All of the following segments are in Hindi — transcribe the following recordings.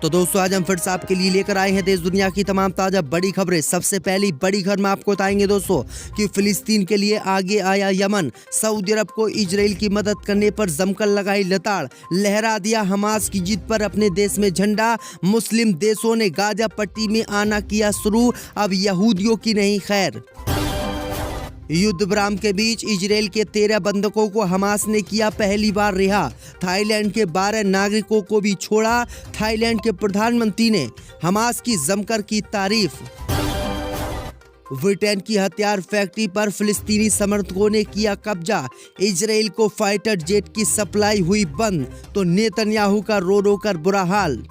तो दोस्तों आज हम फिर से आपके लिए लेकर आए हैं देश दुनिया की तमाम ताजा बड़ी खबरें। सबसे पहली बड़ी खबर में आपको बताएंगे दोस्तों कि फिलिस्तीन के लिए आगे आया यमन। सऊदी अरब को इजराइल की मदद करने पर जमकर लगाई लताड़, लहरा दिया हमास की जीत पर अपने देश में झंडा। मुस्लिम देशों ने गाजा पट्टी में आना किया शुरू, अब यहूदियों की नहीं खैर। युद्ध विराम के बीच इजराइल के 13 बंधकों को हमास ने किया पहली बार रिहा। थाईलैंड के 12 नागरिकों को भी छोड़ा। थाईलैंड के प्रधानमंत्री ने हमास की जमकर की तारीफ। ब्रिटेन की हथियार फैक्ट्री पर फिलिस्तीनी समर्थकों ने किया कब्जा। इजराइल को फाइटर जेट की सप्लाई हुई बंद, तो नेतन्याहू का रो रो कर बुरा हाल।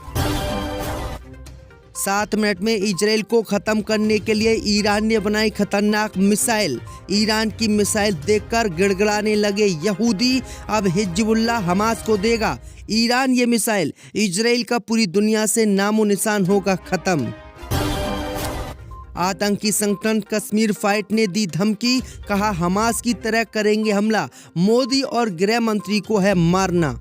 7 मिनट में इजराइल को खत्म करने के लिए ईरान ने बनाई खतरनाक मिसाइल। ईरान की मिसाइल देखकर गिड़गिड़ाने लगे यहूदी, अब हिजबुल्लाह हमास को देगा ईरान ये मिसाइल। इजराइल का पूरी दुनिया से नामो निशान होगा खत्म। आतंकी संगठन कश्मीर फाइट ने दी धमकी, कहा हमास की तरह करेंगे हमला, मोदी और गृह मंत्री को है मारना।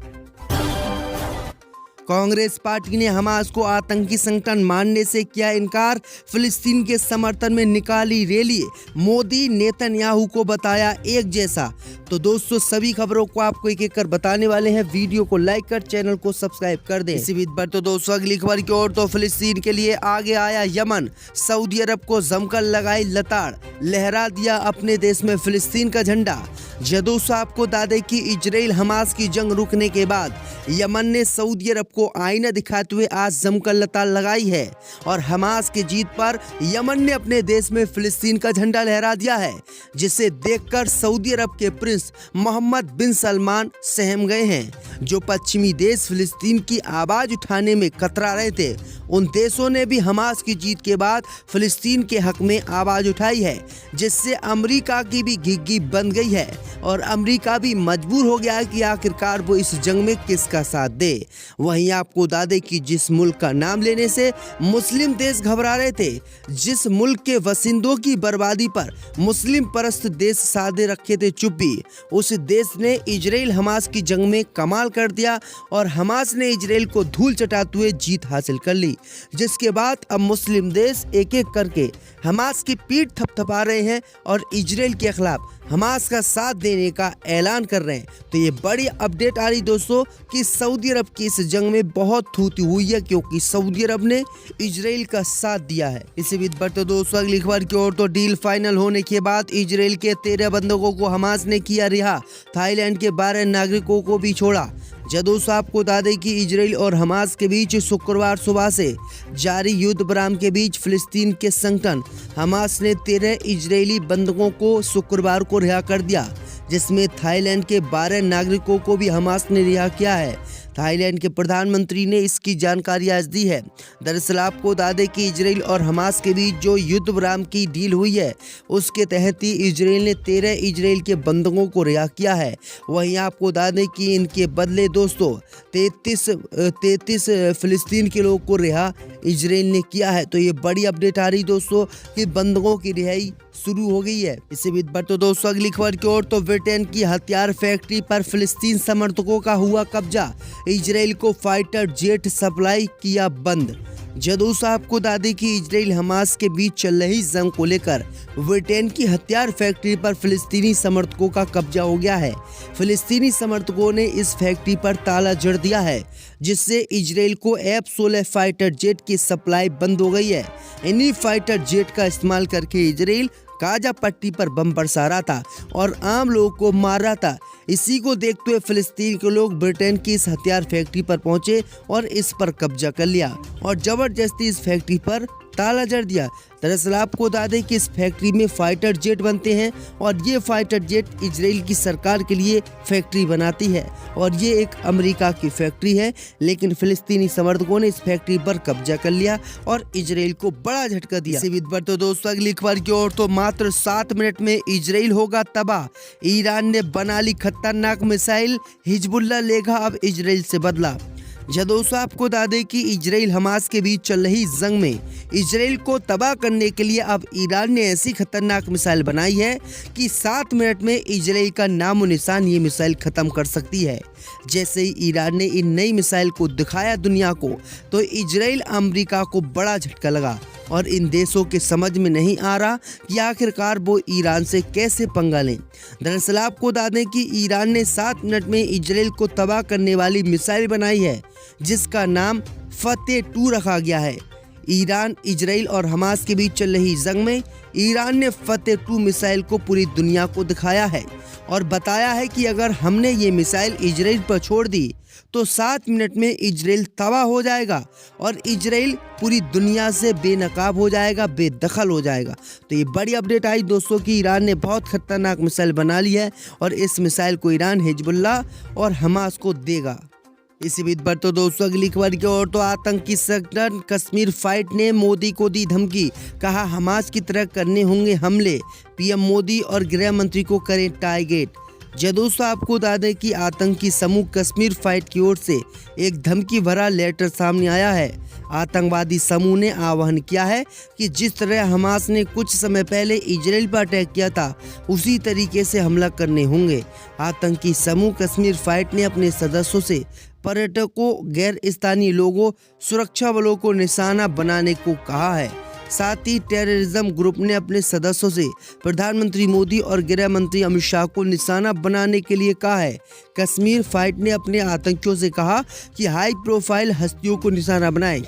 कांग्रेस पार्टी ने हमास को आतंकी संगठन मानने से किया इनकार। फिलिस्तीन के समर्थन में निकाली रैली, मोदी नेतन्याहू को बताया एक जैसा। तो दोस्तों सभी खबरों को आपको एक एक कर बताने वाले हैं। वीडियो को लाइक कर चैनल को सब्सक्राइब कर दें। इसी बीच पर तो दोस्तों अगली खबर की ओर, तो फिलिस्तीन के लिए आगे आया यमन। सऊदी अरब को जमकर लगाई लताड़, लहरा दिया अपने देश में फिलिस्तीन का झंडा। दोस्तों आपको बता दें कि इजराइल हमास की जंग रुकने के बाद यमन ने सऊदी अरब को आईना दिखाते हुए आज जमकर लताड़ लगाई है और हमास की जीत पर यमन ने अपने देश में फिलिस्तीन का झंडा लहरा दिया है, जिसे देखकर सऊदी अरब के प्रिंस मोहम्मद बिन सलमान सहम गए हैं। जो पश्चिमी देश फिलिस्तीन की आवाज उठाने में कतरा रहे थे, उन देशों ने भी हमास की जीत के बाद फिलिस्तीन के हक में आवाज उठाई है, जिससे अमेरिका की भी घिघी बन गई है और अमेरिका भी मजबूर हो गया है कि आखिरकार वो इस जंग में किसका साथ दे। वहीं आपको बता दें कि जिस मुल्क का नाम लेने से मुस्लिम देश घबरा रहे थे, जिस मुल्क के वसिंदों की बर्बादी पर मुस्लिम परस्त देश साधे रखे थे चुप्पी, उस देश ने इजराइल हमास की जंग में कमाल कर दिया और हमास ने इजराइल को धूल चटाते हुए जीत हासिल कर ली। जिसके बाद अब मुस्लिम देश एक एक करके हमास की पीठ थपथपा रहे हैं और इजराइल के खिलाफ हमास का साथ देने का ऐलान कर रहे हैं। तो ये बड़ी अपडेट आ रही दोस्तों कि सऊदी अरब की इस जंग में बहुत थूती हुई है, क्योंकि सऊदी अरब ने इजराइल का साथ दिया है। इसी बीच पर तो दोस्तों अगली खबर की ओर, तो डील फाइनल होने के बाद इजराइल के 13 बंधकों को हमास ने किया रिहा। थाईलैंड के 12 नागरिकों को भी छोड़ा। दोस्तों आपको बता दें कि इजराइल और हमास के बीच शुक्रवार सुबह से जारी युद्ध विराम के बीच फिलिस्तीन के संगठन हमास ने 13 इजरायली बंधकों को शुक्रवार को रिहा कर दिया, जिसमें थाईलैंड के 12 नागरिकों को भी हमास ने रिहा किया है। थाईलैंड के प्रधानमंत्री ने इसकी जानकारी आज दी है। दरअसल आपको बता दें कि इजराइल और हमास के बीच जो युद्ध विराम की डील हुई है, उसके तहत ही इजराइल ने 13 इजराइल के बंधकों को रिहा किया है। वहीं आपको बता दें कि इनके बदले दोस्तों 33 फिलिस्तीन के लोगों को रिहा इजराइल ने किया है। तो ये बड़ी अपडेट आ रही दोस्तों कि बंधकों की रिहाई शुरू हो गई है। इसी बीच पर तो दोस्तों अगली खबर की ओर, तो ब्रिटेन की हथियार फैक्ट्री पर फिलिस्तीन समर्थकों का हुआ कब्जा। इजराइल को फाइटर जेट सप्लाई किया बंद। दोस्तों आपको बता दें कि इजराइल हमास के बीच चल रही जंग को लेकर ब्रिटेन की हथियार फैक्ट्री पर फिलिस्तीनी समर्थकों का कब्जा हो गया है। फिलिस्तीनी समर्थकों ने इस फैक्ट्री पर ताला जड़ दिया है, जिससे इजराइल को F-16 फाइटर जेट की सप्लाई बंद हो गई है। इन्हीं फाइटर जेट का इस्तेमाल करके इजराइल गाजा पट्टी पर बम बरसा रहा था और आम लोगों को मार रहा था। इसी को देखते हुए फिलिस्तीन के लोग ब्रिटेन की इस हथियार फैक्ट्री पर पहुंचे और इस पर कब्जा कर लिया और जबरदस्ती इस फैक्ट्री पर ताला जड़ दिया। दरअसल आपको बता दें कि इस फैक्ट्री में फाइटर जेट बनते हैं और ये फाइटर जेट इजराइल की सरकार के लिए फैक्ट्री बनाती है और ये एक अमेरिका की फैक्ट्री है, लेकिन फिलिस्तीनी समर्थकों ने इस फैक्ट्री पर कब्जा कर लिया और इजराइल को बड़ा झटका दिया। इसी बीच पर तो दोस्तों अगली खबर की ओर, तो मात्र 7 मिनट में इजराइल होगा तबाह। ईरान ने बना ली खतरनाक मिसाइल, हिजबुल्लाह लेगा अब इजराइल से बदला। दोस्तों आपको बता दें कि इजराइल हमास के बीच चल रही जंग में इजराइल को तबाह करने के लिए अब ईरान ने ऐसी खतरनाक मिसाइल बनाई है कि 7 मिनट में इजराइल का नामो निशान ये मिसाइल खत्म कर सकती है। जैसे ही ईरान ने इन नई मिसाइल को दिखाया दुनिया को, तो इजराइल अमेरिका को बड़ा झटका लगा और इन देशों के समझ में नहीं आ रहा कि आखिरकार वो ईरान से कैसे पंगा लें। दरअसल आपको बता दें कि ईरान ने 7 मिनट में इजराइल को तबाह करने वाली मिसाइल बनाई है, जिसका नाम फतेह-2 रखा गया है। ईरान, इजराइल और हमास के बीच चल रही जंग में ईरान ने फतेह-2 मिसाइल को पूरी दुनिया को दिखाया है और बताया है कि अगर हमने ये मिसाइल इजराइल पर छोड़ दी तो 7 मिनट में इजराइल तबाह हो जाएगा और इजराइल पूरी दुनिया से बेनकाब हो जाएगा, बेदखल हो जाएगा। तो ये बड़ी अपडेट आई दोस्तों कि ईरान ने बहुत खतरनाक मिसाइल बना ली है और इस मिसाइल को ईरान हिजबुल्लाह और हमास को देगा। इसी बीच पर तो दोस्तों अगली खबर की ओर तो आतंकी संगठन कश्मीर फाइट ने मोदी को दी धमकी, कहा हमास की तरह करने होंगे हमले, पीएम मोदी और गृह मंत्री को करें टारगेट। दोस्तों आपको बता दें कि आतंकी समूह कश्मीर फाइट की ओर से एक धमकी भरा लेटर सामने आया है। आतंकवादी समूह ने आह्वान किया है कि जिस तरह हमास ने कुछ समय पहले इजराइल पर अटैक किया था, उसी तरीके से हमला करने होंगे। आतंकी समूह कश्मीर फाइट ने अपने सदस्यों से पर्यटकों, गैर स्थानीय लोगों, सुरक्षा बलों को निशाना बनाने को कहा है। साथ ही टेररिज्म ग्रुप ने अपने सदस्यों से प्रधानमंत्री मोदी और गृह मंत्री अमित शाह को निशाना बनाने के लिए कहा है। कश्मीर फाइट ने अपने आतंकियों से कहा कि हाई प्रोफाइल हस्तियों को निशाना बनाएं।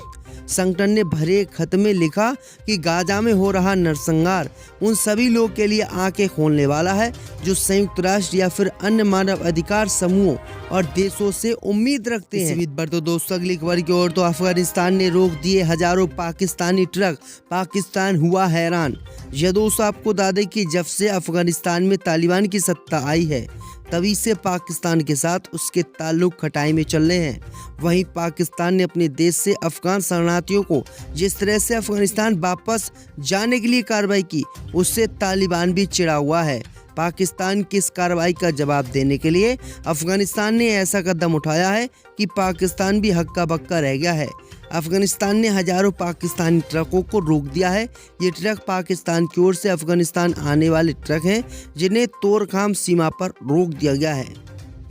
संगठन ने भरे खत में लिखा कि गाजा में हो रहा नरसंहार उन सभी लोगों के लिए आंखें खोलने वाला है जो संयुक्त राष्ट्र या फिर अन्य मानव अधिकार समूहों और देशों से उम्मीद रखते हैं। इसी बीच पर तो दोस्तों अगली खबर की ओर तो अफगानिस्तान ने रोक दिए हजारों पाकिस्तानी ट्रक, पाकिस्तान हुआ हैरान। दोस्तों आपको बता दें कि जब से अफगानिस्तान में तालिबान की सत्ता आई है, तभी से पाकिस्तान के साथ उसके ताल्लुक खटाई में चल रहे हैं। वहीं पाकिस्तान ने अपने देश से अफगान शरणार्थियों को जिस तरह से अफगानिस्तान वापस जाने के लिए कार्रवाई की, उससे तालिबान भी चिढ़ा हुआ है। पाकिस्तान की इस कार्रवाई का जवाब देने के लिए अफगानिस्तान ने ऐसा कदम उठाया है कि पाकिस्तान भी हक्का बक्का रह गया है। अफगानिस्तान ने हजारों पाकिस्तानी ट्रकों को रोक दिया है। ये ट्रक पाकिस्तान की ओर से अफगानिस्तान आने वाले ट्रक हैं, जिन्हें तोरखाम सीमा पर रोक दिया गया है।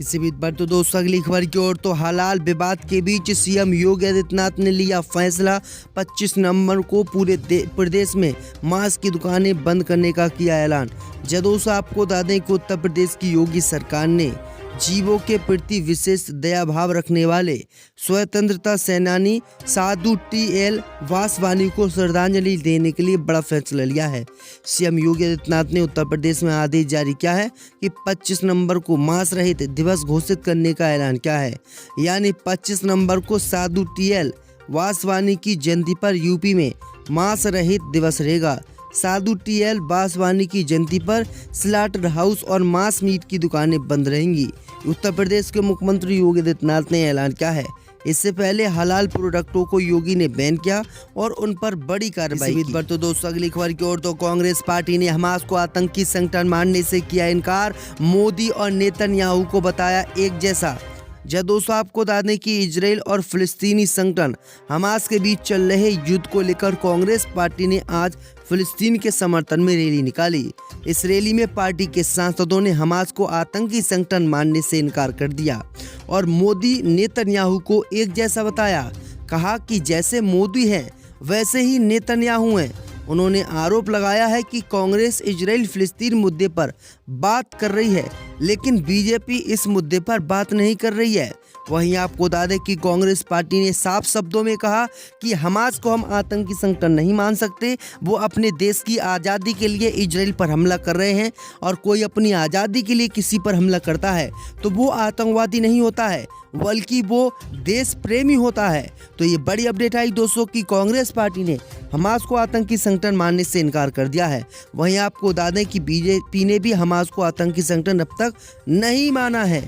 इसी बीच पर तो दोस्तों अगली खबर की ओर तो हलाल विवाद के बीच सीएम योगी आदित्यनाथ ने लिया फैसला। 25 नवंबर को पूरे प्रदेश में मांस की दुकानें बंद करने का किया ऐलान। दोस्तों आपको बता दें कि उत्तर प्रदेश की योगी सरकार ने जीवों के प्रति विशेष दया भाव रखने वाले स्वतंत्रता सेनानी साधु टी.एल. वासवानी को श्रद्धांजलि देने के लिए बड़ा फैसला लिया है। सीएम योगी आदित्यनाथ ने उत्तर प्रदेश में आदेश जारी किया है कि 25 नवंबर को मांस रहित दिवस घोषित करने का ऐलान किया है। यानी 25 नवंबर को साधु टी.एल. वासवानी की जयंती पर यूपी में मांस रहित दिवस रहेगा। साधु टी.एल. वासवानी की जयंती पर स्लॉटर हाउस और मांस मीट की दुकानें बंद रहेंगी। उत्तर प्रदेश के मुख्यमंत्री योगी आदित्यनाथ ने ऐलान किया है। इससे पहले हलाल प्रोडक्टों को योगी ने बैन किया और उन पर बड़ी कार्रवाई की। पर तो दोस्तों अगली खबर की ओर तो कांग्रेस पार्टी ने हमास को आतंकी संगठन मानने से किया इनकार। मोदी और नेतन्याहू को बताया एक जैसा। दोस्तों आपको बता दें कि इजराइल और फिलिस्तीनी संगठन हमास के बीच चल रहे युद्ध को लेकर कांग्रेस पार्टी ने आज फिलिस्तीन के समर्थन में रैली निकाली। इस रैली में पार्टी के सांसदों ने हमास को आतंकी संगठन मानने से इनकार कर दिया और मोदी नेतन्याहू को एक जैसा बताया। कहा कि जैसे मोदी हैं वैसे ही नेतन्याहू हैं। उन्होंने आरोप लगाया है कि कांग्रेस इजराइल फिलिस्तीन मुद्दे पर बात कर रही है, लेकिन बीजेपी इस मुद्दे पर बात नहीं कर रही है। वहीं आपको बता दें कि कांग्रेस पार्टी ने साफ शब्दों में कहा कि हमास को हम आतंकी संगठन नहीं मान सकते। वो अपने देश की आज़ादी के लिए इजराइल पर हमला कर रहे हैं और कोई अपनी आज़ादी के लिए किसी पर हमला करता है तो वो आतंकवादी नहीं होता है, बल्कि वो देश प्रेमी होता है। तो ये बड़ी अपडेट आई दोस्तों कि कांग्रेस पार्टी ने हमास को आतंकी संगठन मानने से इनकार कर दिया है। वहीं आपको बता दें कि बीजेपी ने भी हमास को आतंकी संगठन अब तक नहीं माना है।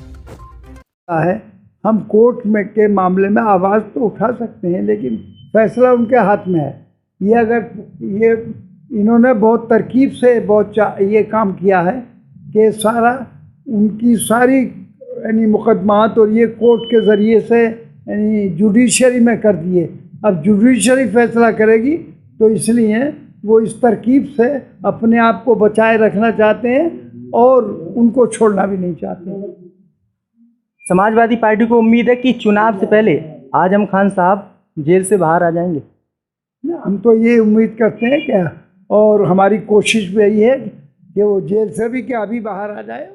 हम कोर्ट में के मामले में आवाज़ तो उठा सकते हैं, लेकिन फैसला उनके हाथ में है। ये अगर इन्होंने बहुत तरकीब से ये काम किया है कि उनकी सारी यानी मुकदमात और ये कोर्ट के ज़रिए से यानी जुडिशरी में कर दिए। अब जुडिशरी फैसला करेगी, तो इसलिए वो इस तरकीब से अपने आप को बचाए रखना चाहते हैं और उनको छोड़ना भी नहीं चाहते। समाजवादी पार्टी को उम्मीद है कि चुनाव से पहले आजम खान साहब जेल से बाहर आ जाएंगे। हम तो ये उम्मीद करते हैं क्या, और हमारी कोशिश भी यही है कि वो जेल से भी क्या अभी बाहर आ जाए।